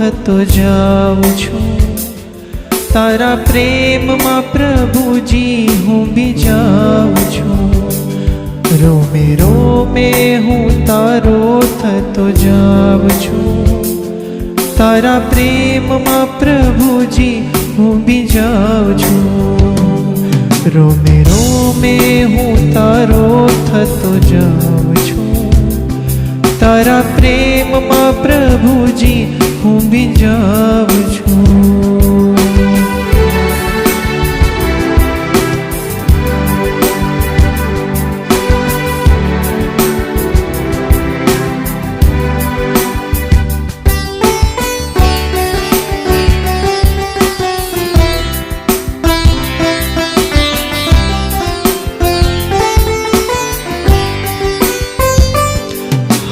થતો જાઉં છું. તારા પ્રેમમાં પ્રભુજી હું બીજાઉં છું. રોમે રોમે હું તારો થતો જાઉં છું. તારા પ્રેમમાં પ્રભુજી હું બીજાઉં છું. રોમે રોમે હું તારો થતો જાઉં છું. તારા પ્રેમમાં પ્રભુજી હું બીજાઉં છું.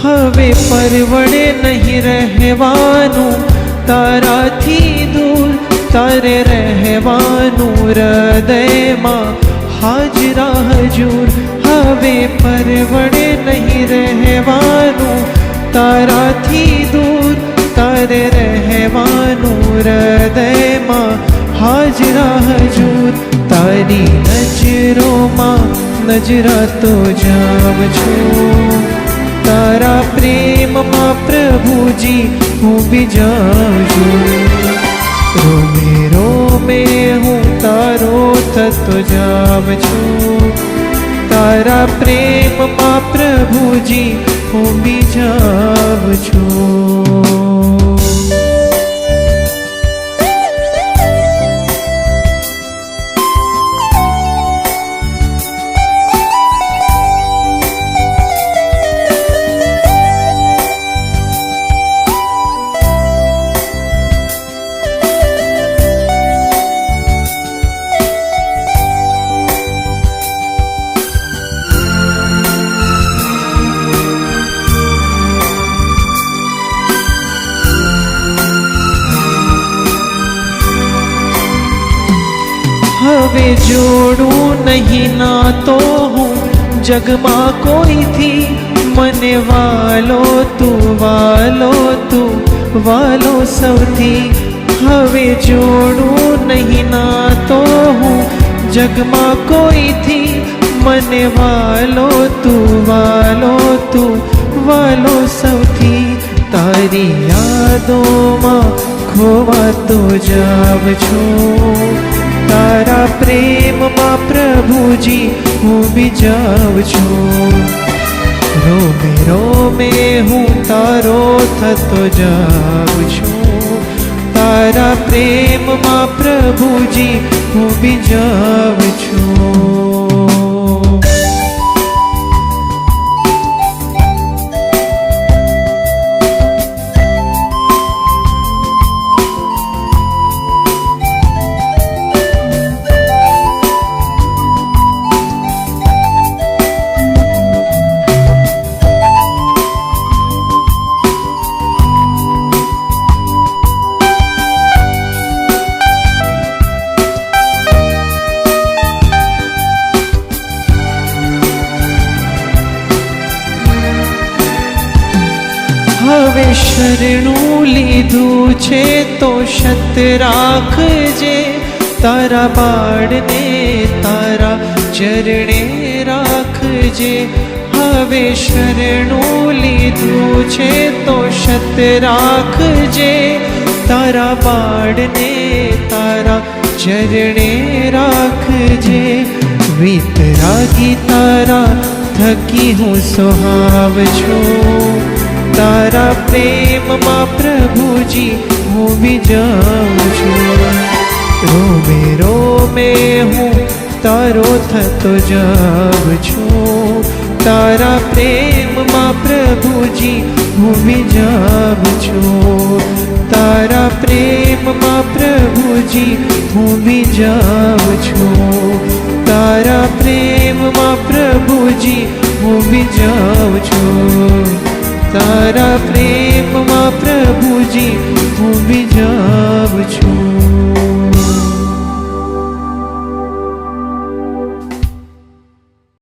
હવે પરવડે નહીં રહેવાનું તારાથી દૂર. તારે રહેવાનું હૃદયમાં હાજરા હજૂર. હવે પરવડે નહીં રહેવાનું તારાથી દૂર. તારે રહેવાનું હૃદયમાં હાજરા હજૂર. તારી નજરોમાં નજરાતો જાઉં છું. તારા પ્રેમમાં પ્રભુજી હું બીજાઉં છું. રોમે રોમે હું તારો થતો જાઉં છું. તારા પ્રેમમાં પ્રભુજી હું બીજાઉં છું. હવે જોડું નહીં નાતો હું જગમાં કોઈથી. મને વાલો તું વાલો સૌથી. હવે જોડું નહીં નાતો હું જગમાં કોઈથી. મને વાલો તું વાલો સૌથી. તારી યાદોમાં ખોવાતો જાઉં છું. તારા પ્રેમમાં પ્રભુજી હું બીજાઉં છું. રોમે રોમે હું તારો થતો જાઉં છું. તારા પ્રેમમાં પ્રભુજી હું બીજાઉં છું. હવે શરણું લીધું છે તો સત રાખજે. તારા બાળને તારા ચરણે રાખજે. હવે શરણું લીધું છે તો સત રાખજે. તારા બાળને તારા ચરણે રાખજે. વિતરાગી તારા થકી હું સોહાવ છું. તારા પ્રેમમાં પ્રભુજી હું બીજાઉં છું. રોમે રોમે હું તારો થતો જાઉં છું. તારા પ્રેમમાં પ્રભુજી હું બીજાઉં છું. તારા પ્રેમમાં પ્રભુજી હું બીજાઉં છું. તારા પ્રેમમાં પ્રભુજી હું બીજાઉં છું. તારા પ્રેમમાં પ્રભુજી હું બીજાઉં છું.